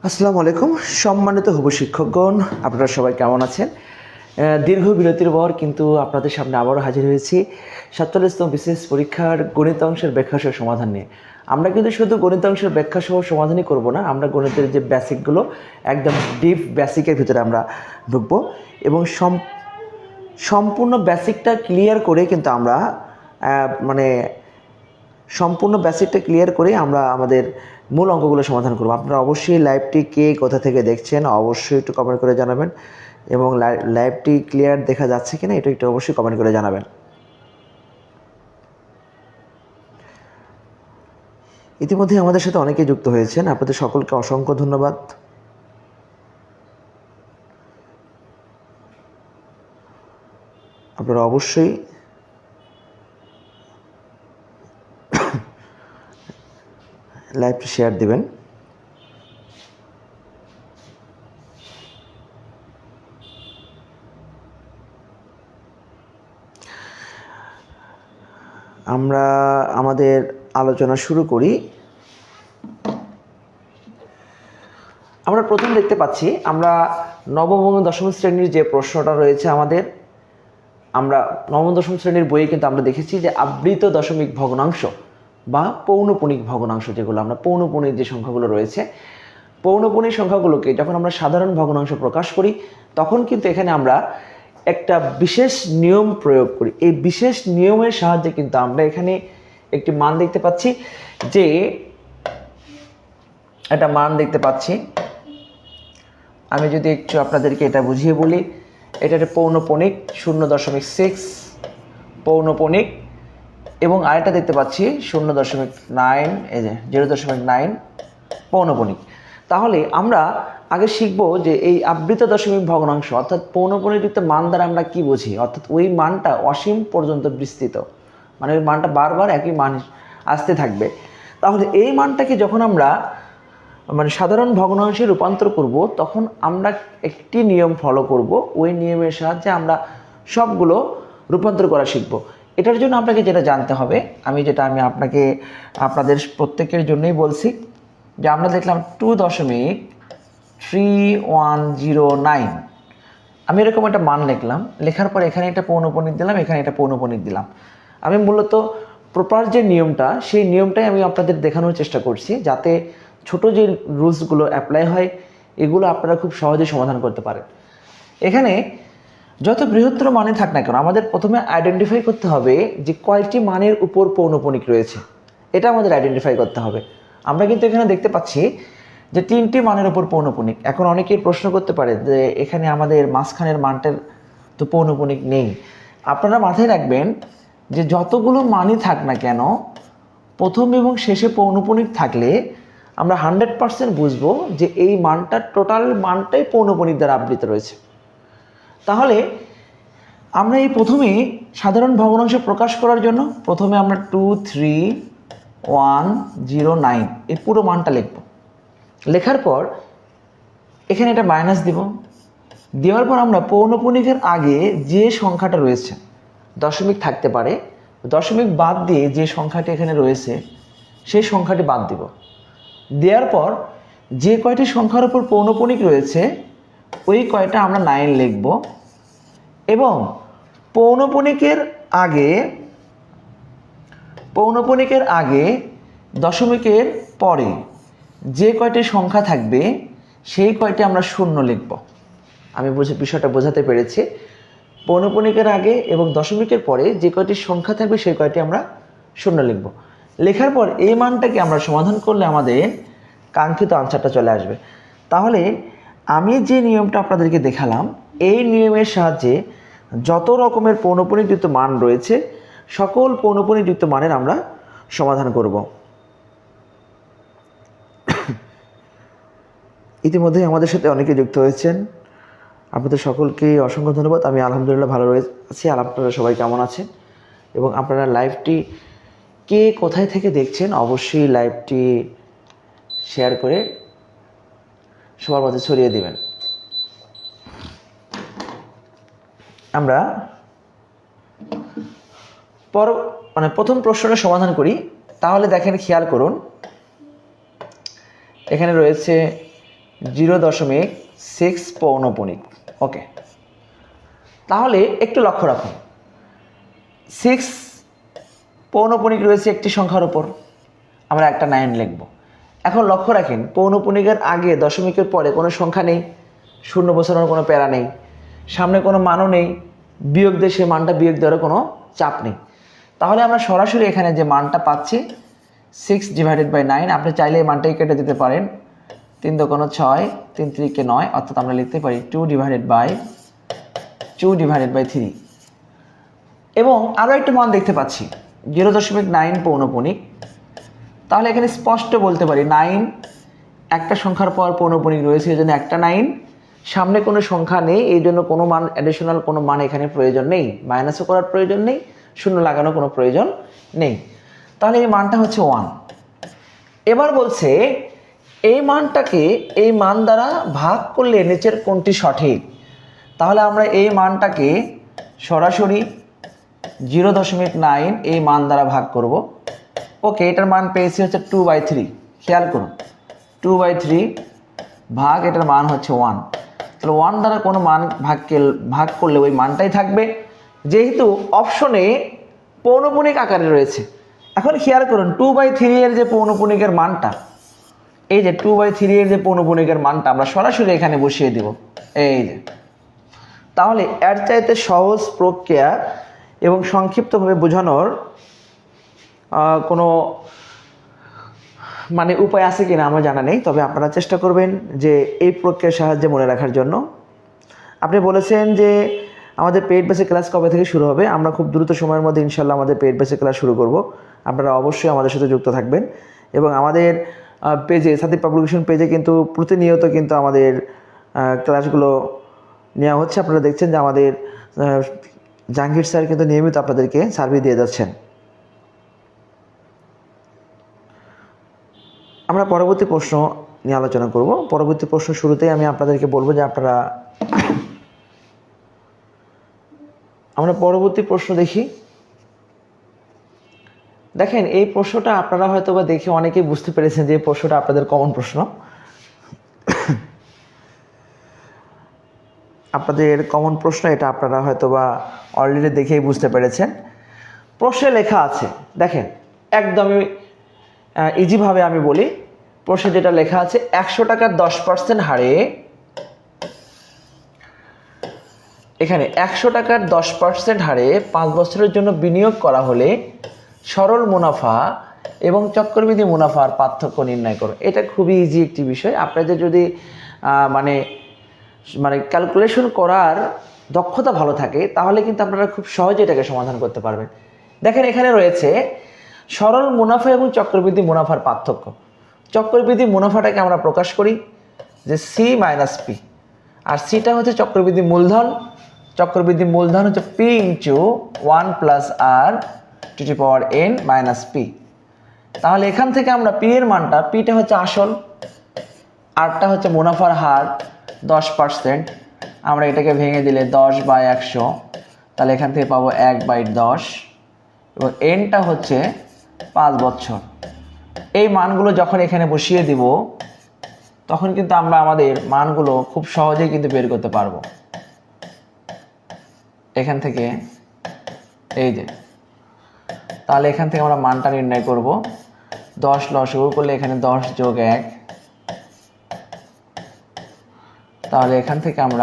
আসসালামু আলাইকুম সম্মানিত হবু শিক্ষকগণ, আপনারা সবাই কেমন আছেন? দীর্ঘ বিরতির পর কিন্তু আপনাদের সামনে আবারও হাজির হয়েছি ৪৭তম বিসিএস পরীক্ষার গণিতাংশের ব্যাখ্যাসহ সমাধান নিয়ে। আমরা কিন্তু শুধু গণিতাংশের ব্যাখ্যাসহ সমাধানই করব না, আমরা গণিতের যে বেসিকগুলো একদম ডিপ বেসিকের ভিতরে আমরা ঢুকবো এবং সম্পূর্ণ বেসিকটা ক্লিয়ার করে কিন্তু আমরা সম্পূর্ণ বেসিকটা ক্লিয়ার করে আমরা আমাদের মূল অঙ্কগুলো সমাধান করব। আপনারা অবশ্যই লাইভটি কে কোথা থেকে দেখছেন অবশ্যই একটু কমেন্ট করে জানাবেন এবং লাইভটি ক্লিয়ার দেখা যাচ্ছে কিনা এটা একটু অবশ্যই কমেন্ট করে জানাবেন। ইতিমধ্যে আমাদের সাথে অনেকেই যুক্ত হয়েছেন, আপনাদের সকলকে অসংখ্য ধন্যবাদ। আপনারা অবশ্যই লাইভটি শেয়ার দিবেন। আমরা আমাদের আলোচনা শুরু করি। আমরা প্রথম দেখতে পাচ্ছি আমরা নবম এবং দশম শ্রেণীর যে প্রশ্নটা রয়েছে আমরা নবম দশম শ্রেণীর বইয়ে কিন্তু আমরা দেখেছি যে আবৃত দশমিক ভগ্নাংশ বা পৌনপুণিক ভগ্নাংশ, যেগুলো আমরা পৌনপুণিক যে সংখ্যাগুলো রয়েছে, পৌনপুণিক সংখ্যাগুলোকে যখন আমরা সাধারণ ভগ্নাংশ প্রকাশ করি তখন কিন্তু এখানে আমরা একটা বিশেষ নিয়ম প্রয়োগ করি। এই বিশেষ নিয়মের সাহায্যে কিন্তু আমরা এখানে একটি মান দেখতে পাচ্ছি, যে একটা মান দেখতে পাচ্ছি। আমি যদি একটু আপনাদেরকে এটা বুঝিয়ে বলি, এটা একটা পৌনপুণিক 0.6 পৌনপুণিক, এবং আরেকটা দেখতে পাচ্ছি 0.9, এই যে 0.9 পৌনপুণিক। তাহলে আমরা আগে শিখব যে এই আবৃত দশমিক ভগ্নাংশ অর্থাৎ পৌনপুণিকযুক্ত মান দ্বারা আমরা কি বুঝি, অর্থাৎ ওই মানটা অসীম পর্যন্ত বিস্তৃত, মানে ওই মানটা বারবার একই মান আসতে থাকবে। তাহলে এই মানটাকে যখন আমরা সাধারণ ভগ্নাংশে রূপান্তর করব তখন আমরা একটি নিয়ম ফলো করব, ওই নিয়মের সাহায্যে আমরা সবগুলো রূপান্তর করা শিখব। এটার জন্য আপনাকে যেটা জানতে হবে, আমি আপনাদের প্রত্যেকের জন্যই বলছি, যে আমরা দেখলাম 2.3109, আমি এরকম একটা মান লিখলাম, লেখার পর এখানে একটা পৌনপুণিক দিলাম, এখানে একটা পৌনপুণিক দিলাম। আমি মূলত প্রপার যে নিয়মটা, সেই নিয়মটাই আমি আপনাদের দেখানোর চেষ্টা করছি, যাতে ছোট যে রুলসগুলো অ্যাপ্লাই হয় এগুলো আপনারা খুব সহজে সমাধান করতে পারেন। এখানে যত বৃহত্তর মানে থাক না কেন, আমাদের প্রথমে আইডেন্টিফাই করতে হবে যে কয়টি মানের উপর পৌনপুণিক রয়েছে, এটা আমাদের আইডেন্টিফাই করতে হবে। আমরা কিন্তু এখানে দেখতে পাচ্ছি যে 3টি মানের উপর পৌনপুণিক। এখন অনেকেই প্রশ্ন করতে পারে যে এখানে আমাদের মাঝখানের মানটার তো পৌনপুণিক নেই। আপনারা মাথায় রাখবেন যে যতগুলো মানই থাক না কেন, প্রথম এবং শেষে পৌনপুণিক থাকলে আমরা 100% বুঝবো যে এই মানটা, টোটাল মানটাই পৌনপুণিক দ্বারা আবৃত রয়েছে। তাহলে আমরা এই প্রথমে সাধারণ ভগ্নাংশ প্রকাশ করার জন্য প্রথমে আমরা 23109 এই পুরো মানটা লিখব। লেখার পর এখানে এটা মাইনাস দিব, দেওয়ার পর আমরা পৌনপুণিকের আগে যে সংখ্যাটা রয়েছে, দশমিক থাকতে পারে, দশমিক বাদ দিয়ে যে সংখ্যাটি এখানে রয়েছে সেই সংখ্যাটি বাদ দিব। দেওয়ার পর যে কয়টি সংখ্যার উপর পৌনপুণিক রয়েছে ওই কয়টা আমরা 9 লিখব, এবং পৌনপুণিকের আগে দশমিকের পরে যে কয়টি সংখ্যা থাকবে সেই কয়টি আমরা শূন্য লিখব। আমি বিষয়টা বোঝাতে পেরেছি। পৌনপুণিকের আগে এবং দশমিকের পরে যে কয়টি সংখ্যা থাকবে সেই কয়টি আমরা শূন্য লিখব। লেখার পর এই মানটাকে আমরা সমাধান করলে আমাদের কাঙ্ক্ষিত আনসারটা চলে আসবে। তাহলে আমি যে নিয়মটা আপনাদেরকে দেখালাম, এই নিয়মের সাহায্যে যত রকমের পৌনপুণিকযুক্ত মান রয়েছে সকল পৌনপুণিকযুক্ত মানের আমরা সমাধান করব। ইতিমধ্যে আমাদের সাথে অনেকে যুক্ত হয়েছেন, আপনাদের সকলকে অসংখ্য ধন্যবাদ। আমি আলহামদুলিল্লাহ ভালো রয়েছি, আপনারা সবাই কেমন আছেন এবং আপনারা লাইভটি কে কোথায় থেকে দেখছেন অবশ্যই লাইভটি শেয়ার করে সবার মধ্যে ছড়িয়ে দিবেন। আমরা প্রথম প্রশ্নটা সমাধান করি। তাহলে দেখেন, খেয়াল করুন, এখানে রয়েছে 0.6 পৌনপুনিক। ওকে, তাহলে একটু লক্ষ্য রাখুন, 6 পৌনপুনিক রয়েছে একটি সংখ্যার উপর, আমরা একটা 9 লিখব। এখন লক্ষ্য রাখেন, পৌনপুনিকের আগে দশমিকের পরে কোনো সংখ্যা নেই, শূন্য বসানোর কোনো প্যারা নেই, সামনে কোনো মানও নেই, বিয়োগ দিয়ে সে মানটা বিয়োগ দেওয়ার কোনো চাপ নেই। তাহলে আমরা সরাসরি এখানে যে মানটা পাচ্ছি 6/9, আপনি চাইলে এই মানটাই কেটে দিতে পারেন, 3 × 6, 3 × 3 = 9, অর্থাৎ আমরা লিখতে পারি 2/3। এবং আরও একটা মান দেখতে পাচ্ছি 0.9 পৌনপুনিক। তাহলে এখানে স্পষ্ট বলতে পারি 9 একটা সংখ্যার পর পৌনপুনিক রয়েছে, এই জন্য একটা 9, সামনে কোনো সংখ্যা নেই, এই জন্য কোনো মান অ্যাডিশনাল কোনো মান এখানে প্রয়োজন নেই, মাইনাসও করার প্রয়োজন নেই, শূন্য লাগানোর কোনো প্রয়োজন নেই। তাহলে এই মানটা হচ্ছে 1। এবার বলছে এই মানটাকে এই মান দ্বারা ভাগ করলে নিচের কোনটি সঠিক। তাহলে আমরা এই মানটাকে সরাসরি 0.9 এই মান দ্বারা ভাগ করব। ওকে, এটার মান পেয়েছি হচ্ছে 2/3। খেয়াল করুন, 2/3 ভাগ এটার মান হচ্ছে 1। তাহলে 1 দ্বারা কোনো মান ভাগ করলে ওই মানটাই থাকবে, যেহেতু অপশনে পৌনপুনিক আকারে রয়েছে। এখন খেয়াল করুন 2/3 এর যে পৌনপুনিকের মানটা, এই যে 2/3 এর যে পৌনপুনিকের মানটা আমরা সরাসরি এখানে বসিয়ে দিব, এই যে। তাহলে এর চাইতে সহজ প্রক্রিয়া এবং সংক্ষিপ্তভাবে বোঝানোর কোনো মানে উপায় আছে কিনা আমার জানা নেই, তবে আপনারা চেষ্টা করবেন যে এই প্রক্রিয়ার সাহায্যে মনে রাখার জন্য। আপনি বলেছেন যে আমাদের পেইড বেসে ক্লাস কবে থেকে শুরু হবে, আমরা খুব দ্রুত সময়ের মধ্যে ইনশাল্লাহ আমাদের পেইড বেসে ক্লাস শুরু করব। আপনারা অবশ্যই আমাদের সাথে যুক্ত থাকবেন এবং আমাদের পেজে, সাথী পাবলিকেশন পেজে কিন্তু প্রতিনিয়ত কিন্তু আমাদের ক্লাসগুলো নেওয়া হচ্ছে। আপনারা দেখছেন যে আমাদের জাহাঙ্গীর স্যার কিন্তু নিয়মিত আপনাদেরকে সার্ভে দিয়ে যাচ্ছেন। আমরা পরবর্তী প্রশ্ন নিয়ে আলোচনা করব। পরবর্তী প্রশ্ন শুরুতেই আমি আপনাদেরকে বলবো যে আমরা পরবর্তী প্রশ্ন দেখি। দেখেন, এই প্রশ্নটা আপনারা হয়তো বা দেখে অনেকেই বুঝতে পেরেছেন যে এই প্রশ্নটা আপনাদের কমন প্রশ্ন। আপনাদের কমন প্রশ্ন এটা, আপনারা হয়তো বা অলরেডি দেখেই বুঝতে পেরেছেন। প্রশ্নে লেখা আছে, দেখেন একদমই ইজিভাবে আমি বলি। প্রশ্নে যেটা লেখা আছে, 100 টাকার 10% হারে, এখানে 100 টাকার 10% হারে 5 বছরের জন্য বিনিয়োগ করা হলে সরল মুনাফা এবং চক্রবৃদ্ধি মুনাফার পার্থক্য নির্ণয় করো। এটা খুবই ইজি একটি বিষয়। আপনাদের যদি মানে ক্যালকুলেশন করার দক্ষতা ভালো থাকে তাহলে কিন্তু আপনারা খুব সহজে এটাকে সমাধান করতে পারবেন। দেখেন, এখানে রয়েছে সরল মুনাফা এবং চক্রবৃদ্ধি মুনাফার পার্থক্য। চক্রবৃদ্ধি মুনাফাটাকে আমরা প্রকাশ করি যে সি মাইনাস পি, আর সিটা হচ্ছে চক্রবৃদ্ধি মূলধন। চক্রবৃদ্ধি মূলধন হচ্ছে পি ইন্টু 1 + r⁻n - p। তাহলে এখান থেকে আমরা পি এর মানটা, পিটা হচ্ছে আসল, আরটা হচ্ছে মুনাফার হার 10%, আমরা এটাকে ভেঙে দিলে 10/100, তাহলে এখান থেকে পাবো 1/10, এবং এনটা হচ্ছে 5 বছর। এই মানগুলো যখন এখানে বসিয়ে দিব তখন কিন্তু আমরা আমাদের মানগুলো খুব সহজেই কিন্তু বের করতে পারবো। এখান থেকে এই যে, তাহলে এখান থেকে আমরা মানটা নির্ণয় করব। 10 লসাগু করলে এখানে 10 + 1, তাহলে এখান থেকে আমরা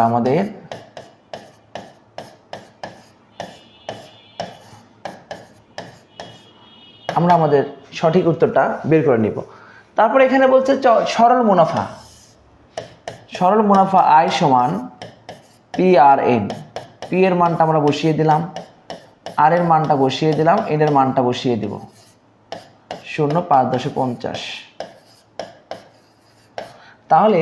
আমাদের সঠিক উত্তরটা বের করে নিব। তারপর এখানে বলছে সরল মুনাফা। সরল মুনাফা I = PRN। পি এর মানটা আমরা বসিয়ে দিলাম, আর এর মানটা বসিয়ে দিলাম, এন এর মানটা বসিয়ে দিব 0.550। তাহলে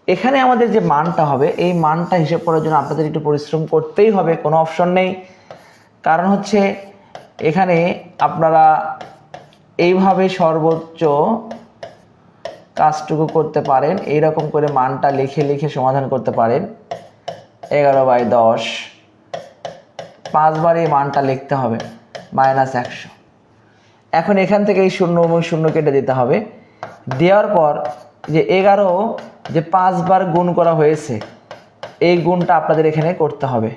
এখানে আমাদের যে মানটা হবে, এই মানটা হিসাব করার জন্য আপনাদের একটু পরিশ্রম করতেই হবে, কোনো অপশন নেই। কারণ হচ্ছে এখানে আপনারা এইভাবে সর্বোচ্চ কাজটুকু করতে পারেন, এইরকম করে মানটা লিখে লিখে সমাধান করতে পারেন। 11/10, 5 বার এই মানটা লিখতে হবে, -100। এখন এখান থেকে এই 0 এবং 0 কেটে দিতে হবে। দেওয়ার পর যে 11 যে 5 বার গুণ করা হয়েছে এই গুণটা আপনাদের এখানে করতে হবে।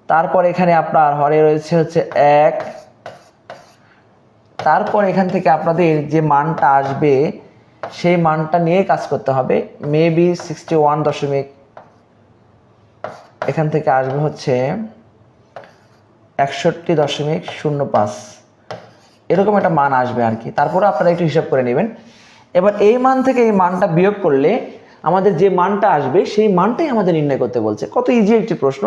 তারপর এখানে আপনার হরে রয়েছে হচ্ছে 1, তারপর এখান থেকে আপনাদের যে মানটা আসবে সেই মানটা নিয়ে কাজ করতে হবে। মেবি 61 দশমিক, এখান থেকে আসবে হচ্ছে 61.05, এরকম একটা মান আসবে আর কি। তারপরে আপনারা একটু হিসাব করে নেবেন। এবার এই মান থেকে এই মানটা বিয়োগ করলে আমাদের যে মানটা আসবে সেই মানটাই আমাদের নির্ণয় করতে বলছে। কত ইজি একটি প্রশ্ন,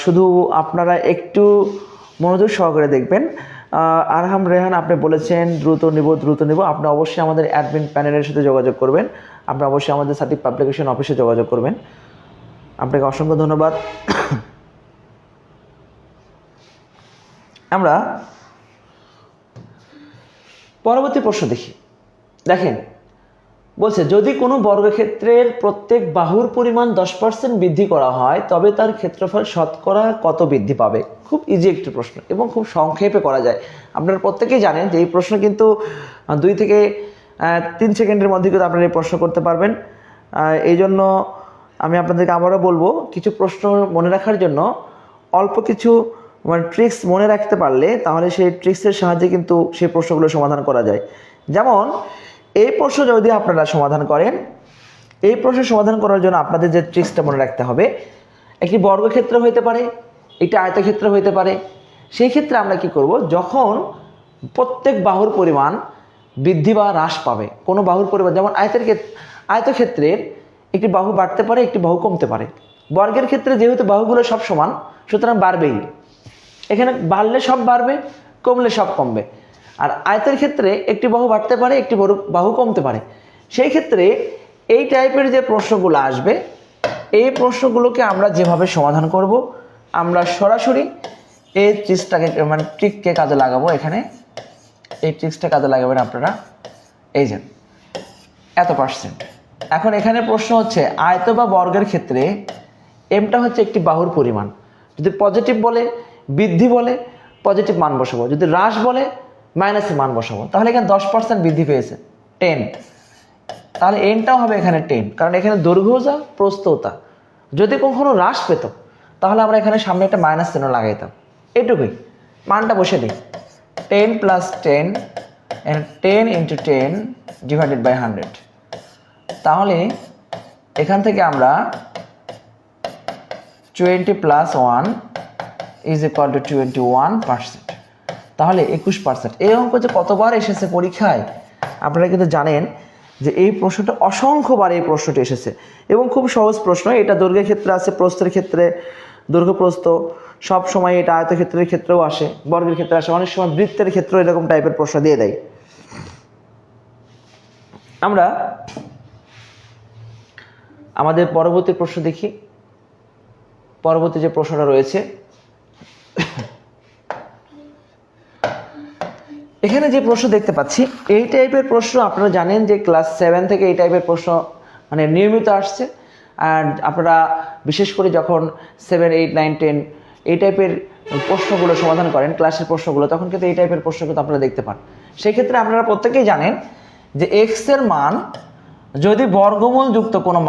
শুধু আপনারা একটু মনোযোগ সহকারে দেখবেন। আরহাম রেহান আপনি বলেছেন দ্রুত নিব। আপনি অবশ্যই আমাদের অ্যাডমিন প্যানেলের সাথে যোগাযোগ করবেন, আপনি অবশ্যই আমাদের সাথে পাবলিকেশন অফিসে যোগাযোগ করবেন। আপনাকে অসংখ্য ধন্যবাদ। আমরা পরবর্তী প্রশ্ন দেখি। দেখেন বলছে যদি কোনো বর্গক্ষেত্রের প্রত্যেক বাহুর পরিমাণ 10% বৃদ্ধি করা হয় তবে তার ক্ষেত্রফল শতকরা কত বৃদ্ধি পাবে। খুব ইজি একটি প্রশ্ন এবং খুব সংক্ষেপে করা যায়। আপনারা প্রত্যেকেই জানেন যে এই প্রশ্ন কিন্তু 2 থেকে 3 সেকেন্ডের মধ্যে কিন্তু আপনারা এই প্রশ্ন করতে পারবেন। এই জন্য আমি আপনাদেরকে আবারও বলবো, কিছু প্রশ্ন মনে রাখার জন্য অল্প কিছু ট্রিক্স মনে রাখতে পারলে তাহলে সেই ট্রিক্সের সাহায্যে কিন্তু সেই প্রশ্নগুলো সমাধান করা যায়। যেমন এই প্রশ্ন যদি আপনারা সমাধান করেন, এই প্রশ্ন সমাধান করার জন্য আপনাদের যে ট্রিক্সটা মনে রাখতে হবে, একটি বর্গক্ষেত্র হইতে পারে, একটি আয়তক্ষেত্র হইতে পারে। সেই ক্ষেত্রে আমরা কি করব, যখন প্রত্যেক বাহুর পরিমাণ বৃদ্ধি বা হ্রাস পাবে, কোনো বাহুর পরিমাণ, যেমন আয়তক্ষেত্রের একটি বাহু বাড়তে পারে, একটি বাহু কমতে পারে। বর্গের ক্ষেত্রে যেহেতু বাহুগুলো সব সমান সুতরাং বাড়বেই, এখানে বাড়লে সব বাড়বে, কমলে সব কমবে। আর আয়তের ক্ষেত্রে একটি বাহু বাড়তে পারে, একটি বাহু কমতে পারে। সেই ক্ষেত্রে এই টাইপের যে প্রশ্নগুলো আসবে, এই প্রশ্নগুলোকে আমরা যেভাবে সমাধান করব, আমরা সরাসরি এই ট্রিককে কাজে লাগাবো। এখানে এই ট্রিক্সটা কাজে লাগাবেন আপনারা। এই যে এত %। এখন এখানে প্রশ্ন হচ্ছে আয়ত বা বর্গের ক্ষেত্রে এমটা হচ্ছে একটি বাহুর পরিমাণ। যদি পজিটিভ বলে, বৃদ্ধি বলে, পজিটিভ মান বসাবো। যদি হ্রাস বলে, মাইনাসের মান বসাবো। তাহলে এখানে 10% বৃদ্ধি পেয়েছে, 10। তাহলে এনটাও হবে এখানে 10, কারণ এখানে দৈর্ঘ্য যা প্রস্থও তা। যদি কখনো হ্রাস পেত তাহলে আমরা এখানে সামনে একটা মাইনাস চিহ্ন লাগাইতাম। এটুকুই, মানটা বসে দিই 10 + 10 10 × 10 / 100। তাহলে এখান থেকে আমরা 20 + 1 = 21%। তাহলে 21%। এই অঙ্ক যে কতবার এসেছে পরীক্ষায় আপনারা কিন্তু জানেন যে এই প্রশ্নটা অসংখ্যবার এই প্রশ্নটি এসেছে এবং খুব সহজ প্রশ্ন। এটা দৈর্ঘ্যের ক্ষেত্রে আছে, প্রস্থের ক্ষেত্রে, দৈর্ঘ্য প্রস্থ সব সময় এটা আয়তক্ষেত্রের ক্ষেত্রেও আসে, বর্গের ক্ষেত্রে আসে, অনেক সময় বৃত্তের ক্ষেত্রেও এরকম টাইপের প্রশ্ন দিয়ে দেয়। আমরা আমাদের পরবর্তী প্রশ্ন দেখি। পরবর্তী যে প্রশ্নটা রয়েছে, এখানে যে প্রশ্ন দেখতে পাচ্ছি এই টাইপের প্রশ্ন আপনারা জানেন যে ক্লাস 7 থেকে এই টাইপের প্রশ্ন নিয়মিত আসছে। আর আপনারা বিশেষ করে যখন 7, 8, 9, 10 এই টাইপের প্রশ্নগুলো সমাধান করেন, ক্লাসের প্রশ্নগুলো, তখন কিন্তু এই টাইপের প্রশ্ন কিন্তু আপনারা দেখতে পান। সেই ক্ষেত্রে আপনারা প্রত্যেকেই জানেন যে এক্স এর মান যদি বর্গমূল যুক্ত কোনো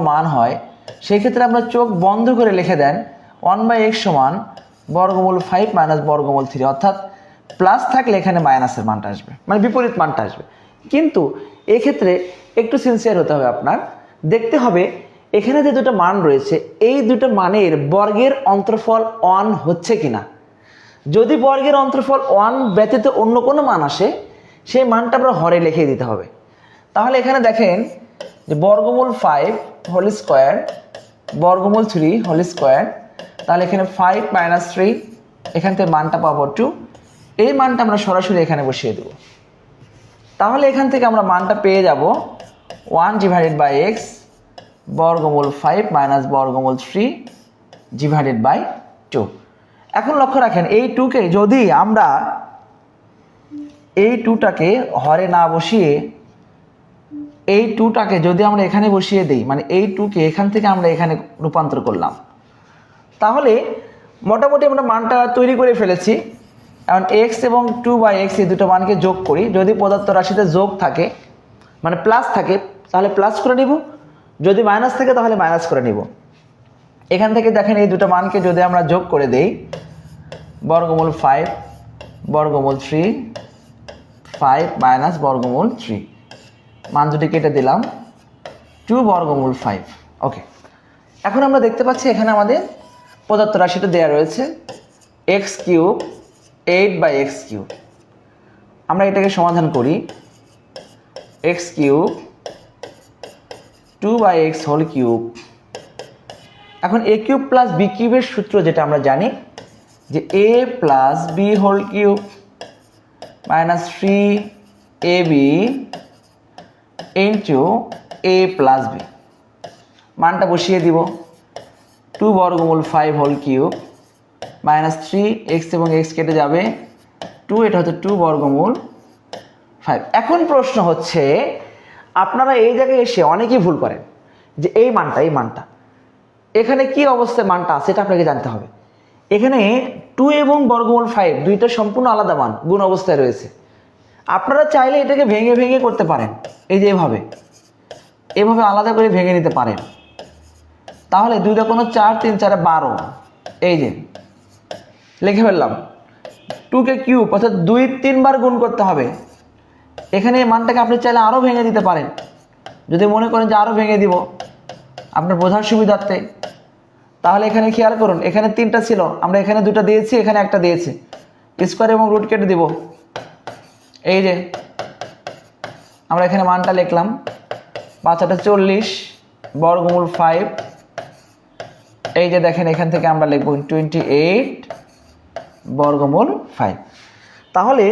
মান হয়, সেই ক্ষেত্রে আপনার চোখ বন্ধ করে লিখে দেন 1/x = বর্গমূল 5 - বর্গমূল 3, অর্থাৎ প্লাস থাকলে এখানে মাইনাসের মানটা আসবে, বিপরীত মানটা আসবে। কিন্তু এক্ষেত্রে একটু সিনসিয়ার হতে হবে, আপনার দেখতে হবে এখানে যে দুটো মান রয়েছে এই দুটো মানের বর্গের অন্তরফল 1 হচ্ছে কিনা। যদি বর্গের অন্তরফল 1 ব্যতীত অন্য কোনো মান আসে সেই মানটা আমরা হরে লিখে দিতে হবে। তাহলে এখানে দেখেন যে বর্গমূল 5 হোল স্কোয়ার, বর্গমূল 3 হোল স্কোয়ার, তাহলে এখানে 5 - 3, এখান থেকে মানটা পাবো 2। এই মানটা আমরা সরাসরি এখানে বসিয়ে দেব। তাহলে এখান থেকে আমরা মানটা পেয়ে যাব 1/x বর্গমূল 5 - বর্গমূল 3 / 2। এখন লক্ষ্য রাখেন এই 2কে যদি আমরা এই 2টাকে হরে না বসিয়ে এই 2টাকে যদি আমরা এখানে বসিয়ে দিই, এই 2কে এখান থেকে আমরা এখানে রূপান্তর করলাম, তাহলে মোটামুটি আমরা মানটা তৈরি করে ফেলেছি। এখন এক্স এবং 2/x এই দুটো মানকে যোগ করি, যদি পদার্থ রাশিতে যোগ থাকে মানে প্লাস থাকে তাহলে প্লাস করে নিব, যদি মাইনাস থাকে তাহলে মাইনাস করে নিব। এখান থেকে দেখেন এই দুটো মানকে যদি আমরা যোগ করে দেই, বর্গমূল 5 বর্গমূল 3 5 মাইনাস বর্গমূল 3, মান দুটি কেটে দিলাম 2 বর্গমূল 5। ওকে, এখন আমরা দেখতে পাচ্ছি এখানে আমাদের পদার্থ রাশিটা দেওয়া রয়েছে x³ 8/x³। আমরা এটাকে সমাধান করি, x³ 2/x³। এখন a³ প্লাস b³ এর সূত্র যেটা আমরা জানি যে a plus b³ minus 3ab into a plus b, মানটা বসিয়ে দিব 2 বর্গমূল 5³ মাইনাস 3, x এবং x কেটে যাবে 2, এটা হচ্ছে 2 বর্গমূল 5। এখন প্রশ্ন হচ্ছে আপনারা এই জায়গায় এসে অনেকেই ভুল করেন যে এই মানটা এখানে কি অবস্থায় মানটা আছে এটা আপনাকে জানতে হবে। এখানে 2 এবং বর্গমূল 5 দুইটা সম্পূর্ণ আলাদা মান গুণ অবস্থায় রয়েছে। আপনারা চাইলে এটাকে ভেঙে ভেঙে করতে পারেন, এই যে এভাবে আলাদা করে ভেঙে নিতে পারেন। তাহলে 2 × 4 3 4 12, এই যে লিখে ফেললাম। 2 কে কিউব অর্থাৎ 2 3 বার গুণ করতে হবে। এখানে এই মানটাকে আপনি চাইলে আরও ভেঙে দিতে পারেন, যদি মনে করেন যে আরও ভেঙে দিব আপনার বোঝার সুবিধার্থে। তাহলে এখানে খেয়াল করুন, এখানে 3টা ছিল, আমরা এখানে 2টা দিয়েছি, এখানে একটা দিয়েছি, স্কোয়ার এবং রুট কেটে দিব। এই যে আমরা এখানে মানটা লিখলাম 5 × 8 = 40 বর্গমূল 5। এই যে দেখেন এখান থেকে আমরা লিখব 28 বর্গমূল 5। তাহলে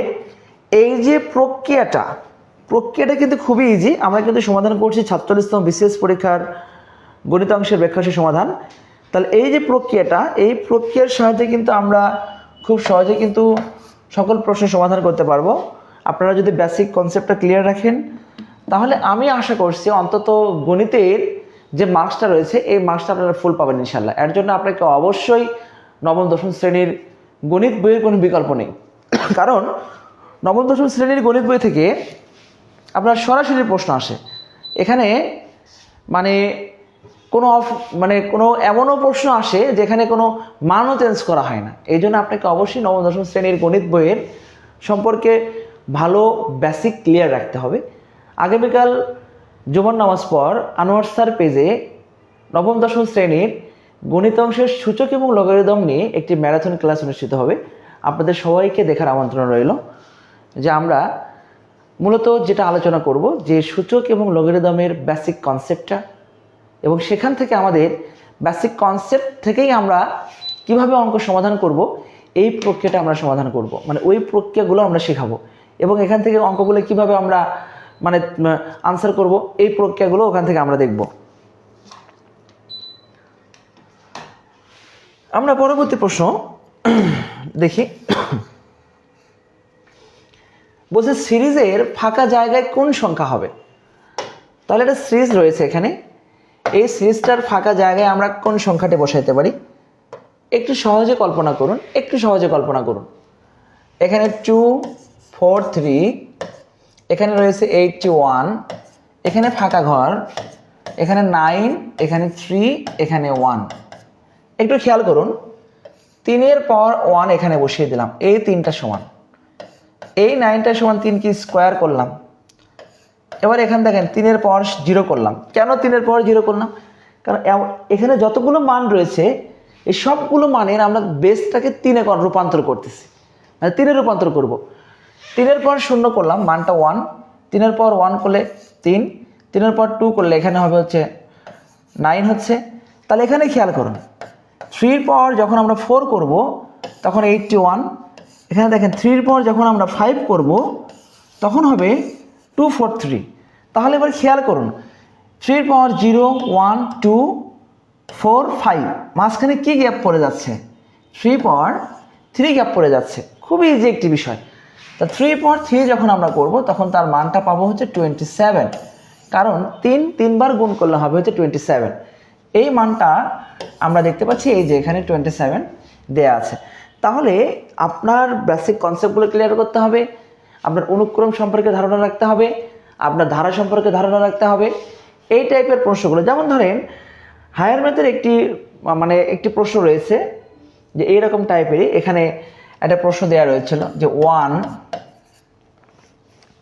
এই যে প্রক্রিয়াটা কিন্তু খুবই ইজি। আমরা কিন্তু সমাধান করছি 46তম বিসিএস পরীক্ষার গণিতাংশের ব্যাখ্যাংশের সমাধান। তাহলে এই যে প্রক্রিয়াটা, এই প্রক্রিয়ার সাহায্যে কিন্তু আমরা খুব সহজে কিন্তু সকল প্রশ্নের সমাধান করতে পারবো। আপনারা যদি বেসিক কনসেপ্টটা ক্লিয়ার রাখেন তাহলে আমি আশা করছি অন্তত গণিতের যে মার্কসটা রয়েছে এই মার্কসটা আপনারা ফুল পাবেন ইনশাল্লাহ। এর জন্য আপনাকে অবশ্যই নবম দশম শ্রেণীর গণিত বইয়ের কোনো বিকল্প নেই, কারণ নবম দশম শ্রেণীর গণিত বই থেকে আপনার সরাসরি প্রশ্ন আসে। এখানে কোনো এমনও প্রশ্ন আসে যেখানে কোনো মানও চেঞ্জ করা হয় না। এই জন্য আপনাকে অবশ্যই নবম দশম শ্রেণীর গণিত বইয়ের সম্পর্কে ভালো বেসিক ক্লিয়ার রাখতে হবে। আগামীকাল জুমার নামাজ পর আনোয়ার স্যার পেজে নবম দশম শ্রেণীর গণিত অংশের সূচক এবং লগারিদম নিয়ে একটি ম্যারাথন ক্লাস অনুষ্ঠিত হবে। আপনাদের সবাইকে দেখার আমন্ত্রণ রইল। যে আমরা মূলত যেটা আলোচনা করব যে সূচক এবং লগারিদমের বেসিক কনসেপ্টটা, এবং সেখান থেকে আমাদের বেসিক কনসেপ্ট থেকেই আমরা কিভাবে অঙ্ক সমাধান করব এই প্রক্রিয়াটা আমরা সমাধান করব, ওই প্রক্রিয়াগুলো আমরা শেখাবো। এবং এখান থেকে অঙ্কগুলো কিভাবে আমরা আনসার করব এই প্রক্রিয়াগুলো ওখান থেকে আমরা দেখব। আমরা পরবর্তী প্রশ্ন দেখি। বলছে সিরিজের ফাঁকা জায়গায় কোন সংখ্যা হবে? তাহলে একটা সিরিজ রয়েছে এখানে, এই সিরিজটার ফাঁকা জায়গায় আমরা কোন সংখ্যাটি বসাইতে পারি? একটু সহজে কল্পনা করুন। এখানে 2 4 3, এখানে রয়েছে 81, এখানে ফাঁকা ঘর, এখানে 9, এখানে 3, এখানে 1। একটু খেয়াল করুন, 3 এর পাওয়ার 1 এখানে বসিয়ে দিলাম, এই 3টা সমান, এই 9টা সমান 3 কি স্কোয়ার করলাম। এবার এখানে দেখেন 3 এর পাওয়ার 0 করলাম। কেন 3 এর পাওয়ার 0 করলাম? কারণ এখানে যতগুলো মান রয়েছে এই সবগুলো মানের আমরা বেসটাকে 3-এ রূপান্তর করতেছি, 3-এ রূপান্তর করব। 3 এর পাওয়ার 0 করলাম, মানটা 1, 3 এর পাওয়ার 1 করলে 3, 3 এর পাওয়ার 2 করলে এখানে হবে হচ্ছে 9 হচ্ছে। তাহলে এখানে খেয়াল করুন, 3 এর পাওয়ার যখন আমরা 4 করব তখন 81, এখানে দেখেন 3 এর পাওয়ার যখন আমরা 5 করব তখন হবে 243। তাহলে এবার খেয়াল করুন, 3 এর পাওয়ার 0 1 2 4 5, মাঝখানে কি গ্যাপ পড়ে যাচ্ছে? 3 পাওয়ার 3 গ্যাপ পড়ে যাচ্ছে। খুবই ইজি একটি বিষয়। তা 3 পাওয়ার 3 যখন আমরা করব তখন তার মানটা পাবো হচ্ছে 27, কারণ 3 বার গুণ করলে হবে হচ্ছে 27। এই মানটা আমরা দেখতে পাচ্ছি এই যে এখানে 27 দেয়া আছে। তাহলে আপনার বেসিক কনসেপ্টগুলো ক্লিয়ার করতে হবে, আপনার অনুক্রম সম্পর্কে ধারণা রাখতে হবে, আপনার ধারা সম্পর্কে ধারণা রাখতে হবে। এই টাইপের প্রশ্নগুলো, যেমন ধরেন হায়ার ম্যাথের একটি প্রশ্ন রয়েছে যে এইরকম টাইপেরই, এখানে একটা প্রশ্ন দেওয়া রয়েছিল যে 1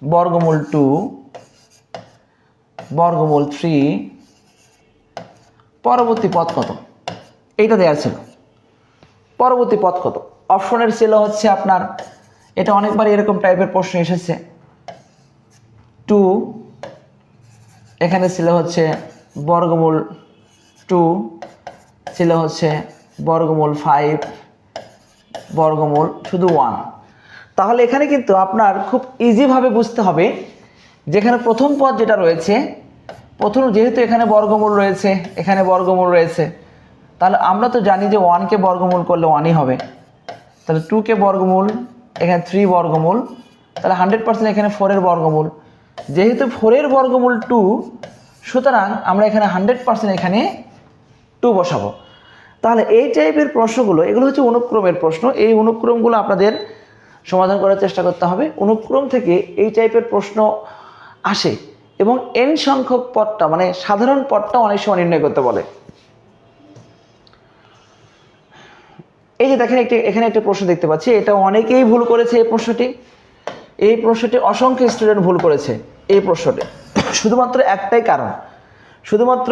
বর্গমূল 2 বর্গমূল 3 পরবর্তী পদ কত, এইটা দেওয়া ছিল। পরবর্তী পদ কত অপশনের ছিল হচ্ছে আপনার, এটা অনেকবার এরকম টাইপের প্রশ্ন এসেছে, 2, এখানে ছিল হচ্ছে বর্গমূল 2, ছিল হচ্ছে বর্গমূল 5, বর্গমূল শুধু 1। তাহলে এখানে কিন্তু আপনার খুব ইজিভাবে বুঝতে হবে, যেখানে প্রথম পদ যেটা রয়েছে, প্রথম যেহেতু এখানে বর্গমূল রয়েছে, এখানে বর্গমূল রয়েছে, তাহলে আমরা তো জানি যে 1কে বর্গমূল করলে 1ই হবে, তাহলে 2কে বর্গমূল, এখানে 3 বর্গমূল, তাহলে 100% এখানে 4-এর বর্গমূল। যেহেতু 4-এর বর্গমূল 2, সুতরাং আমরা এখানে 100% এখানে 2 বসাবো। তাহলে এই টাইপের প্রশ্নগুলো, এগুলো হচ্ছে অনুক্রমের প্রশ্ন। এই অনুক্রমগুলো আপনাদের সমাধান করার চেষ্টা করতে হবে। অনুক্রম থেকে এই টাইপের প্রশ্ন আসে এবং n সংখ্যক পদটা মানে সাধারণ পদটা অনেক সময় নির্ণয় করতে বলে। এই যে দেখেন এখানে একটা প্রশ্ন দেখতে পাচ্ছি, এটা অনেকেই ভুল করেছে। এই প্রশ্নটি অসংখ্য স্টুডেন্ট ভুল করেছে। এই প্রশ্নটি শুধুমাত্র একটাই কারণ, শুধুমাত্র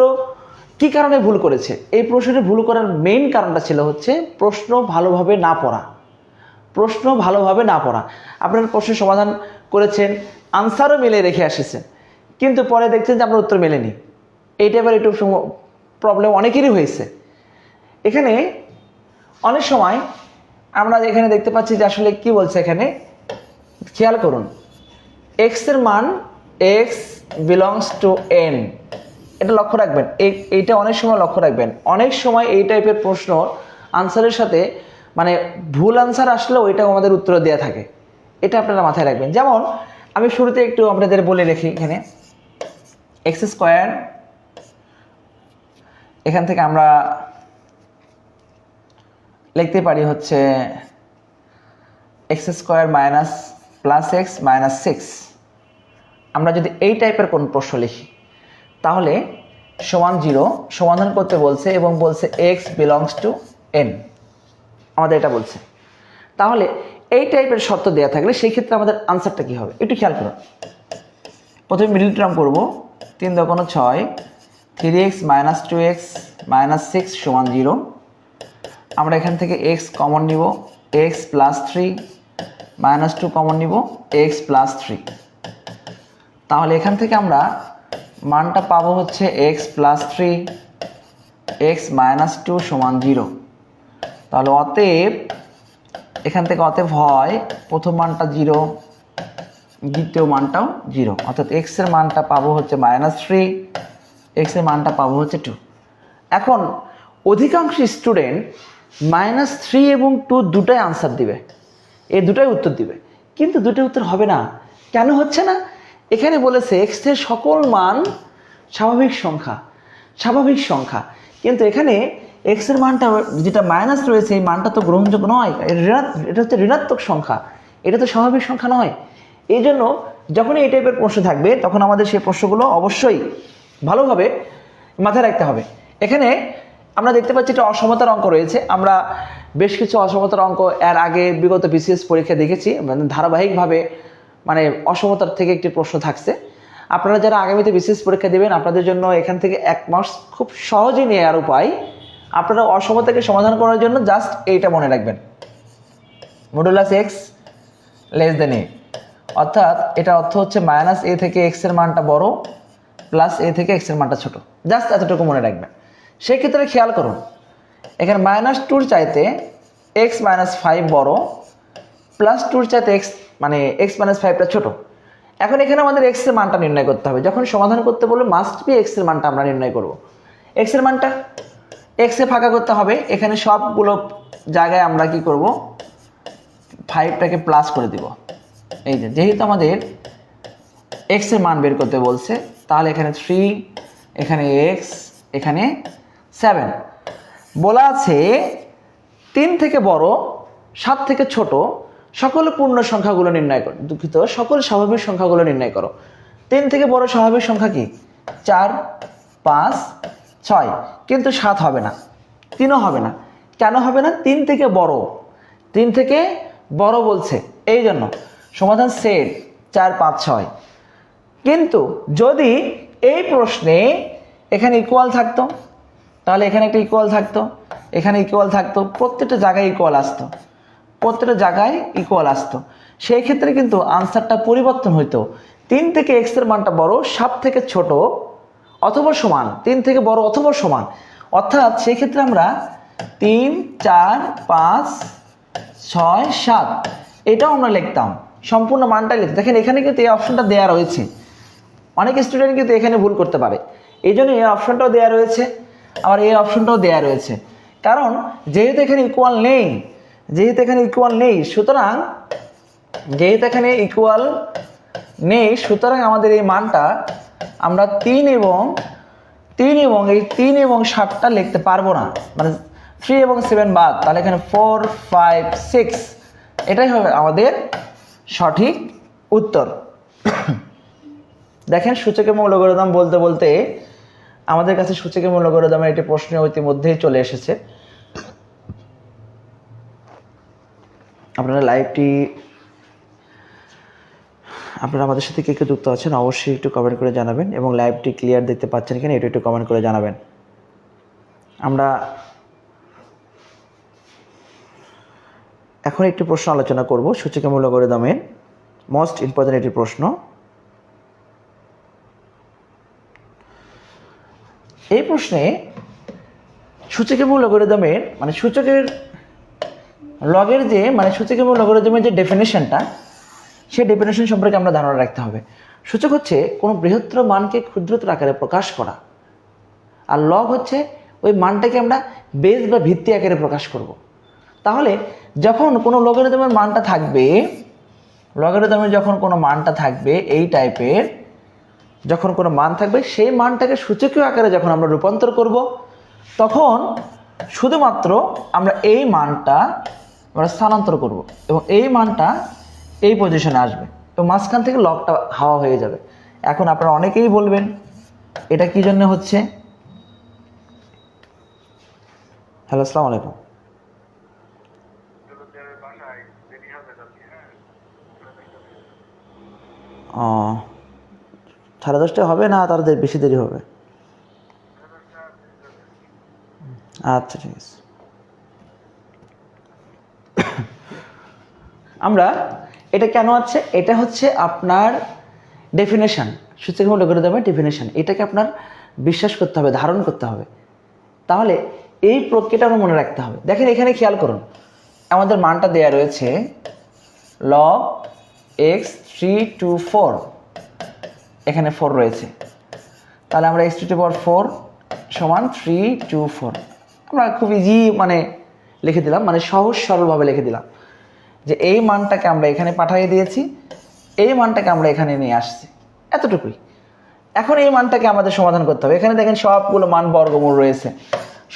কি কারণে ভুল করেছে, এই প্রশ্নটি ভুল করার মেইন কারণটা ছিল হচ্ছে প্রশ্ন ভালোভাবে না পড়া। আপনারা প্রশ্নের সমাধান করেছেন, আনসারও মিলে রেখে এসেছেন, কিন্তু পরে দেখছেন যে আপনার উত্তর মেলেনি। এই টাইপের একটু প্রবলেম অনেকেরই হয়েছে। এখানে অনেক সময় আমরা এখানে দেখতে পাচ্ছি যে আসলে কি বলছে, এখানে খেয়াল করুন, এক্সের মান x বিলংস টু n, এটা লক্ষ্য রাখবেন। এইটা অনেক সময় লক্ষ্য রাখবেন, অনেক সময় এই টাইপের প্রশ্ন আনসারের সাথে মানে ভুল আনসার আসলেও এটাও আমাদের উত্তর দেওয়া থাকে, এটা আপনারা মাথায় রাখবেন। যেমন আমি শুরুতে একটু আপনাদের বলে রেখি, এখানে x², এখান থেকে আমরা লিখতে পারি হচ্ছে x² minus plus x minus 6। আমরা যদি এই টাইপের কোন প্রশ্ন লিখি তাহলে সমান 0 সমাধান করতে বলছে এবং বলছে x বিলংস টু n, আমাদের এটা বলছে। তাহলে এই টাইপের শর্ত দেওয়া থাকলে সেই ক্ষেত্রে আমাদের আনসারটা কি হবে একটু খেয়াল করুন। প্রথমে মিডল টার্ম করবো, 3 × 6, 3x মাইনাস 2x মাইনাস 6 সমান 0। আমরা এখান থেকে x কমন নিব, x প্লাস 3 মাইনাস 2 কমন নিব, x প্লাস 3। তাহলে এখান থেকে আমরা মানটা পাবো হচ্ছে x প্লাস 3, x মাইনাস 2 সমান 0। তাহলে অতএব এখান থেকে হয় প্রথম মানটা 0, দ্বিতীয় মানটাও 0, অর্থাৎ x এর মানটা পাবো হচ্ছে -3, x এর মানটা পাবো হচ্ছে 2। এখন অধিকাংশ স্টুডেন্ট -3 এবং 2 দুটাই আনসার দিবে, এই দুটাই উত্তর দিবে, কিন্তু দুটোই উত্তর হবে না। কেন হচ্ছে না? এখানে বলেছে x এর সকল মান স্বাভাবিক সংখ্যা, কিন্তু এখানে x এর মানটা যেটা মাইনাস রয়েছে এই মানটা তো গ্রহণযোগ্য নয়, এটা হচ্ছে ঋণাত্মক সংখ্যা, এটা তো স্বাভাবিক সংখ্যা নয়। এই জন্য যখনই এই টাইপের প্রশ্ন থাকবে তখন আমাদের সেই প্রশ্নগুলো অবশ্যই ভালোভাবে মাথায় রাখতে হবে। এখানে আমরা দেখতে পাচ্ছি একটা অসমতার অঙ্ক রয়েছে। আমরা বেশ কিছু অসমতার অঙ্ক এর আগে বিগত বিসিএস পরীক্ষা দেখেছি, মানে ধারাবাহিকভাবে অসমতার থেকে একটি প্রশ্ন থাকছে। আপনারা যারা আগামীতে বিসিএস পরীক্ষা দেবেন আপনাদের জন্য এখান থেকে 1 মার্কস খুব সহজেই নেওয়ার উপায়। আপনারা অসমতাকে সমাধান করার জন্য জাস্ট এইটা মনে রাখবেন, modulus x less than a, অর্থাৎ এটা অর্থ হচ্ছে -a থেকে x এর মানটা বড় প্লাস a থেকে x এর মানটা ছোট, জাস্ট এতটুকু মনে রাখবেন। সেই ক্ষেত্রে খেয়াল করুন এখানে -2 চাইতে x - 5 বড়, +2 চাইতে x - 5টা ছোট। এখন এখানে আমাদের x এর মানটা নির্ণয় করতে হবে। যখন সমাধান করতে বললে মাস্ট বি x এর মানটা আমরা নির্ণয় করব। x এর মানটা x এ ফাঁকা করতে হবে, এখানে সবগুলো জায়গায় আমরা কি করব 5টাকে প্লাস করে দিব। এই যেহেতু আমাদের x এর মান বের করতে বলছে তাহলে এখানে 3, এখানে x, এখানে 7 বলা আছে 3 থেকে বড় 7 থেকে ছোট সকল পূর্ণ সংখ্যাগুলো নির্ণয় করো, দুঃখিত, সকল স্বাভাবিক সংখ্যাগুলো নির্ণয় করো। 3 থেকে বড় স্বাভাবিক সংখ্যা কি? 4, 5, 6, কিন্তু 7 হবে না, 3ও হবে না। কেন হবে না? 3 থেকে বড়, 3 থেকে বড় বলছে, এই জন্য সমাধান সেট 4, 5, 6। কিন্তু যদি এই প্রশ্নে এখানে ইকুয়াল থাকতো, তাহলে এখানে একটা ইকুয়াল থাকতো, এখানে ইকুয়াল থাকতো, প্রত্যেকটা জায়গায় ইকুয়াল আসতো, প্রত্যেকটা জায়গায় ইকুয়াল আসতো। সেই ক্ষেত্রে কিন্তু আনসারটা পরিবর্তন হইতো। 3 থেকে x এর মানটা বড়, 7 থেকে ছোট অথবা সমান, 3 থেকে বড় অথবা সমান। অর্থাৎ সেই ক্ষেত্রে আমরা 3, 4, 5, 6, 7 এটাও আমরা লিখতাম, সম্পূর্ণ মানটাই লিখতাম। দেখেন এখানে কিন্তু এই অপশনটা দেওয়া রয়েছে, অনেক স্টুডেন্ট কিন্তু এখানে ভুল করতে পারে, এই জন্য এই অপশনটাও দেওয়া রয়েছে, আবার এই অপশনটাও দেওয়া রয়েছে। কারণ যেহেতু এখানে ইকুয়াল নেই, যেহেতু এখানে ইকুয়াল নেই, সুতরাং যেহেতু এখানে ইকুয়াল নেই, সুতরাং আমাদের এই মানটা আমরা 3 এবং এই 3 এবং 7টা লিখতে পারবো না, মানে 3 এবং 7 বাদ, তাহলে এখানে 4, 5, 6 এটাই হবে আমাদের সঠিক উত্তর। দেখেন সূচকের মূল লগারিদম বলতে বলতে আমাদের কাছে সূচকের মূল লগারিদমের একটি প্রশ্ন ইতিমধ্যেই চলে এসেছে। আপনারা লাইভটি, আপনারা আমাদের সাথে কে কে যুক্ত আছেন অবশ্যই একটু কমেন্ট করে জানাবেন, এবং লাইভটি ক্লিয়ার দেখতে পাচ্ছেন কিনা এটা একটু কমেন্ট করে জানাবেন। আমরা এখন একটি প্রশ্ন আলোচনা করব, সূচকের মূল লগারিদমের মোস্ট ইম্পর্টেন্ট একটি প্রশ্ন। এই প্রশ্নে সূচকের মূল লগারিদমের মানে সূচকের লগের যে মানে সূচকের মূল লগারিদমের যে ডেফিনেশনটা, সেই ডেফিনেশন সম্পর্কে আমরা ধারণা রাখতে হবে। সূচক হচ্ছে কোনো বৃহত্তর মানকে ক্ষুদ্রতর আকারে প্রকাশ করা, আর লগ হচ্ছে ওই মানটাকে আমরা বেস বা ভিত্তি আকারে প্রকাশ করব। তাহলে যখন কোনো লগারিদমের মানটা থাকবে, লগারিদমের যখন কোনো মানটা থাকবে এই টাইপের, যখন কোনো মান থাকবে, সেই মানটাকে সূচকীয় আকারে যখন আমরা রূপান্তর করব, তখন শুধুমাত্র আমরা এই মানটা আমরা স্থানান্তর করব এবং এই মানটা এই পজিশনে আসবে এবং মাঝখান থেকে লগটা হাওয়া হয়ে যাবে। এখন আপনারা অনেকেই বলবেন এটা কি জন্য হচ্ছে। হ্যালো, আসসালামু আলাইকুম। ও, 10:30 হবে না, তার বেশি দেরি হবে? আচ্ছা, ঠিক আছে। আমরা এটা কেন আছে, এটা হচ্ছে আপনার ডেফিনেশন, সূচকের মূল লগারিদমের ডেফিনেশন। এটাকে আপনার বিশ্বাস করতে হবে, ধারণ করতে হবে, তাহলে এই প্রক্রিয়াটা আমরা মনে রাখতে হবে। দেখেন এখানে খেয়াল করুন, আমাদের মানটা দেয়া রয়েছে log x 3 to 4, এখানে 4 রয়েছে, তাহলে আমরা x to 4 সমান 3 to 4 আমরা খুব ইজি মানে লিখে দিলাম, মানে সহজ সরলভাবে লিখে দিলাম যে এই মানটাকে আমরা এখানে পাঠিয়ে দিয়েছি, এই মানটাকে আমরা এখানে নিয়ে আসছি, এতটুকুই। এখন এই মানটাকে আমাদের সমাধান করতে হবে। এখানে দেখেন সবগুলো মান বর্গমূল রয়েছে,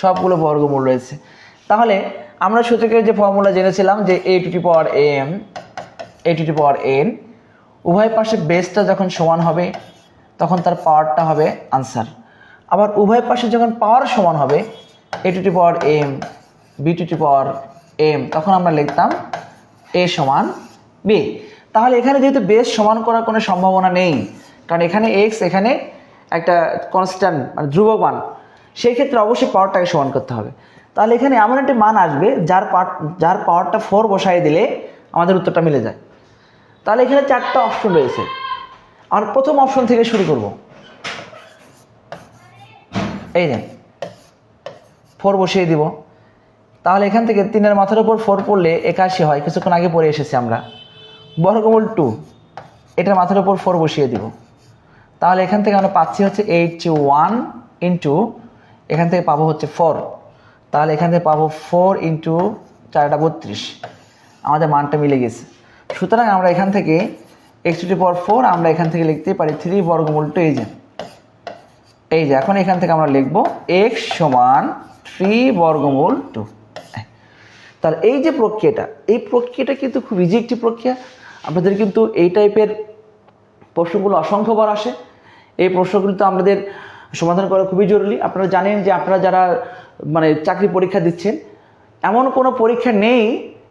সবগুলো বর্গমূল রয়েছে। তাহলে আমরা সূচকের যে ফর্মুলা জেনেছিলাম যে a to the power m, a to the power n, উভয় পাশে বেসটা যখন সমান হবে তখন তার পাওয়ারটা হবে আনসার। আবার উভয় পাশে যখন পাওয়ার সমান হবে a to the power m, b to the power m, তখন আমরা লিখতাম a সমান b। তাহলে এখানে যেহেতু বেস সমান করার কোনো সম্ভাবনা নেই, কারণ এখানে x, এখানে একটা কনস্ট্যান্ট মানে ধ্রুবক মান, সেই ক্ষেত্রে অবশ্যই পাওয়ারটাকে সমান করতে হবে। তাহলে এখানে এমন একটি মান আসবে যার পাওয়ারটা 4 বসাই দিলে আমাদের উত্তরটা মিলে যায়। তাহলে এখানে 4টা অপশন রয়েছে, আমরা প্রথম অপশন থেকে শুরু করব। এই যে 4 বসিয়ে দিব, তাহলে এখান থেকে 3-এর মাথার উপর 4 পড়লে 81 হয়, কিছুক্ষণ আগে পড়ে এসেছি আমরা। বর্গমূল 2, এটার মাথার উপর 4 বসিয়ে দিব, তাহলে এখান থেকে আমরা পাচ্ছি হচ্ছে 81 ইন্টু, এখান থেকে পাবো হচ্ছে 4, তাহলে এখান থেকে পাবো 4 ইন্টু 4টা 32, আমাদের মানটা মিলে গেছে। সুতরাং আমরা এখান থেকে x to the power 4 আমরা এখান থেকে লিখতে পারি 3 বর্গমূল 2, এই যে এখন এখান থেকে আমরা লিখব x সমান 3 বর্গমূল 2। তার এই যে প্রক্রিয়াটা কিন্তু খুব ইজি একটি প্রক্রিয়া। আপনাদের কিন্তু এই টাইপের প্রশ্নগুলো অসংখ্যবার আসে। এই প্রশ্নগুলো তো আমাদের সমাধান করা খুবই জরুরি। আপনারা জানেন যে আপনারা যারা মানে চাকরি পরীক্ষা দিচ্ছেন, এমন কোনো পরীক্ষা নেই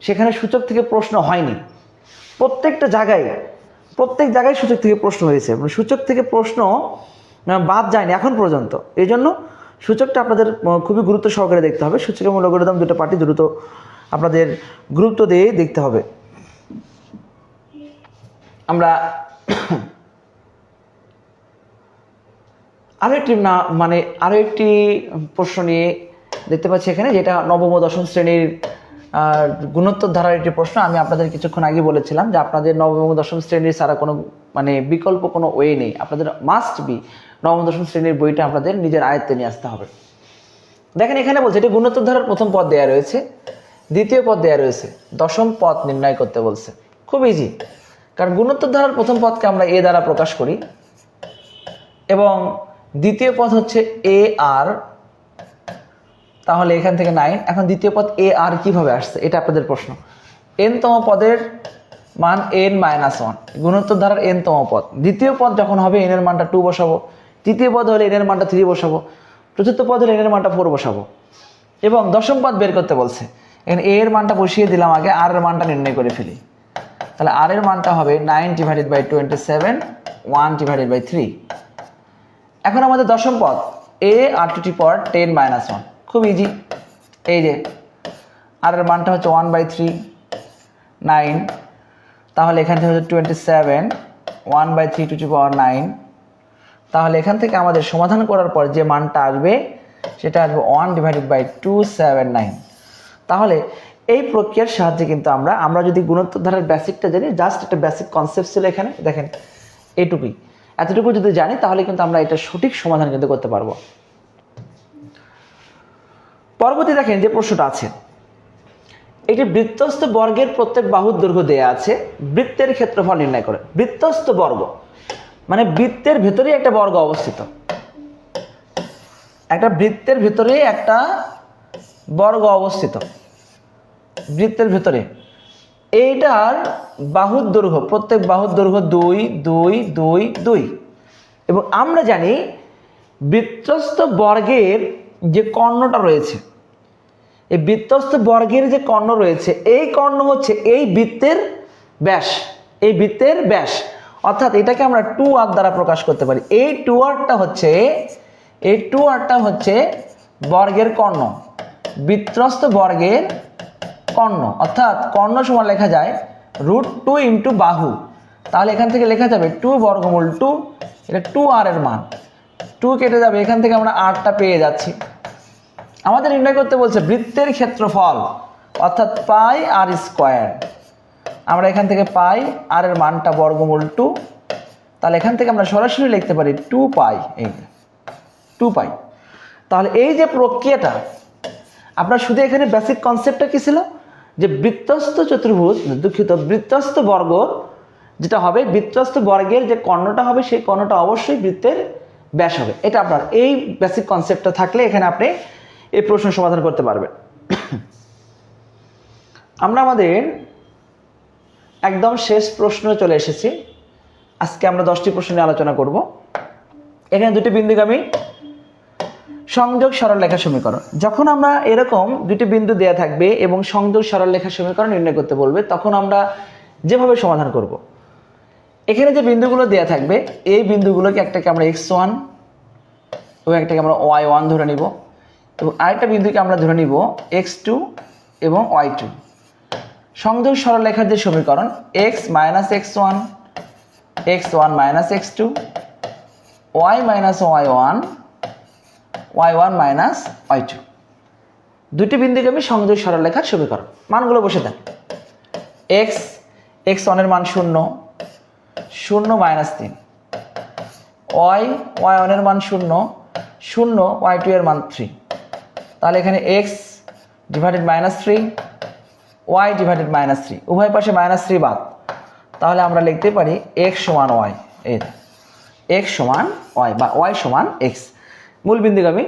সেখানে সূচক থেকে প্রশ্ন হয়নি। প্রত্যেক জায়গায় সূচক থেকে প্রশ্ন হয়েছে, সূচক থেকে প্রশ্ন বাদ যায়নি এখন পর্যন্ত। এই জন্য সূচকটা আপনাদের খুবই গুরুত্ব সহকারে দেখতে হবে। সূচক এবং লগারিদম দুটো পার্টি দ্রুত আপনাদের গুরুত্ব দিয়ে দেখতে হবে। আমরা আরও একটি প্রশ্ন নিয়ে দেখতে পাচ্ছি এখানে, যেটা নবম ও দশম শ্রেণীর গুণোত্তর ধারার একটি প্রশ্ন। আমি আপনাদের কিছুক্ষণ আগে বলেছিলাম যে আপনাদের নবম এবং দশম শ্রেণীর ছাড়া কোনো বিকল্প কোনো ওয়ে নেই। আপনাদের মাস্ট বি নবম দশম শ্রেণীর বইটা আপনাদের নিজের আয়ত্তে নিয়ে আসতে হবে। দেখেন এখানে বলছে এটা গুণোত্তর ধারার প্রথম পদ দেওয়া রয়েছে, দ্বিতীয় পদ দেওয়া রয়েছে, দশম পদ নির্ণয় করতে বলছে। খুব ইজি, কারণ গুণোত্তর ধারার প্রথম পদকে আমরা এ দ্বারা প্রকাশ করি এবং দ্বিতীয় পদ হচ্ছে এ আর, তাহলে এখান থেকে 9। এখন দ্বিতীয় পদ এ আর কিভাবে আসছে এটা আপনাদের প্রশ্ন। n-তম পদের মান n-1, গুণোত্তর ধারার n-তম পদ। দ্বিতীয় পদ যখন হবে n এর মানটা 2 বসাবো, তৃতীয় পদ হলে n এর মানটা 3 বসাবো, চতুর্থ পদ হলে n এর মানটা 4 বসাবো এবং দশম পদ বের করতে বলছে। এখানে a এর মানটা বসিয়ে দিলাম আগে, r এর মানটা নির্ণয় করে ফেলি। তাহলে r এর মানটা হবে 9/27, 1/3। এখন আমাদের দশম পদ a r⁻10-1, খুব ইজি। এই যে r এর মানটা হচ্ছে 1/3, 9, তাহলে এখান থেকে হচ্ছে 27, 1/3⁹9। তাহলে এখান থেকে আমাদের সমাধান করার পর যে মানটা আসবে সেটা আসবে 1/279। তাহলে এই প্রক্রিয়ার সাহায্যে কিন্তু আমরা যদি গুণোত্তর ধারার বেসিকটা জানি, জাস্ট একটা বেসিক কনসেপ্ট ছিল এখানে, দেখেন এতটুকু যদি জানি তাহলে কিন্তু আমরা এটা সঠিক সমাধান কিন্তু করতে পারবো। পরবর্তী দেখেন যে প্রশ্নটা আছে, এটি বৃত্তস্থ বর্গের প্রত্যেক বাহুর দৈর্ঘ্য দেয়া আছে, বৃত্তের ক্ষেত্রফল নির্ণয় করে। বৃত্তস্থ বর্গ মানে বৃত্তের ভেতরেই একটা বর্গ অবস্থিত, একটা বৃত্তের ভেতরে একটা বর্গ অবস্থিত, বৃত্তের ভেতরে। এইটার বাহুর দৈর্ঘ্য, প্রত্যেক বাহুর দৈর্ঘ্য 2, 2, 2, 2। এবং আমরা জানি বৃত্তস্থ বর্গের যে কর্ণটা রয়েছে, এই বৃত্তস্থ বর্গের যে কর্ণ রয়েছে, এই কর্ণ হচ্ছে এই বৃত্তের ব্যাস, এই বৃত্তের ব্যাস। অর্থাৎ এটাকে আমরা 2r দ্বারা প্রকাশ করতে পারি। এই 2rটা হচ্ছে বর্গের কর্ণ, বৃত্তস্থ বর্গের কর্ণ। অর্থাৎ কর্ণ সমান লেখা যায় √2 × বাহু। তাহলে এখান থেকে লেখা যাবে 2 বর্গমূল 2, এটা 2r এর মান। 2 কেটে যাবে, এখান থেকে আমরা rটা পেয়ে যাচ্ছি। আমাদের নির্ণয় করতে বলছে বৃত্তের ক্ষেত্রফল, অর্থাৎ πr²। আমরা এখান থেকে পাই r এর মানটা বর্গমূল 2, তাহলে এখান থেকে আমরা সরাসরি লিখতে পারি 2π। এই 2π। তাহলে এই যে প্রক্রিয়াটা, আপনার শুধু এখানে বেসিক কনসেপ্টটা কি ছিল যে বৃত্তস্থ চতুর্ভুজ, বৃত্তস্থ বর্গ যেটা হবে, বৃত্তস্থ বর্গের যে কর্ণটা হবে সেই কর্ণটা অবশ্যই বৃত্তের ব্যাস হবে। এটা আপনার এই বেসিক কনসেপ্টটা থাকলে এখানে আপনি এই প্রশ্ন সমাধান করতে পারবেন। আমরা আমাদের একদম শেষ প্রশ্ন চলে এসেছি। আজকে আমরা 10টি প্রশ্ন নিয়ে আলোচনা করব। এখানে দুটি বিন্দুগামী সংযোগ সরলরেখা সমীকরণ। যখন আমরা এরকম দুটি বিন্দু দেয়া থাকবে এবং সংযোগ সরলরেখা সমীকরণ নির্ণয় করতে বলবে, তখন আমরা যেভাবে সমাধান করব, এখানে যে বিন্দুগুলো দেয়া থাকবে এই বিন্দুগুলোকে একটাকে আমরা x1 এবং একটাকে আমরা y1 ধরে নিব এবং আরেকটা বিন্দুকে আমরা ধরে নিব x2 এবং y2। সংযোগ সরলরেখার যে সমীকরণ x - x1, x1 - x2, y - y1, y1 - y2, দুটি বিন্দুগামী সংযোগ সরলরেখার সমীকরণ। মানগুলো বসে দেন। x1 এর মান 0, 0 - 3, y1 এর মান 0, 0, y2 এর মান 3। তাহলে এখানে x/-3, y/-3, উভয় পাশে -3 বাদ। তাহলে আমরা লিখতে পারি x = y। এই x = y বা y = x, মূল বিন্দুগামী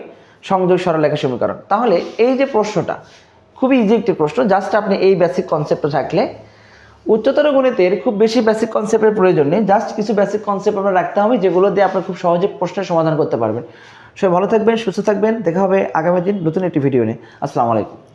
সংযোগ সরলরেখা সমীকরণ। তাহলে এই যে প্রশ্নটা, খুবই ইজি একটি প্রশ্ন, জাস্ট আপনি এই বেসিক কনসেপ্টটা থাকলে উচ্চতর গণিতের খুব বেশি বেসিক কনসেপ্টের প্রয়োজন নেই, জাস্ট কিছু বেসিক কনসেপ্ট আপনার রাখতে হবে যেগুলো দিয়ে আপনি খুব সহজে প্রশ্নের সমাধান করতে পারবেন। সবাই ভালো থাকবেন, সুস্থ থাকবেন, দেখা হবে আগামী দিন নতুন একটি ভিডিও নিয়ে। আসসালামু আলাইকুম।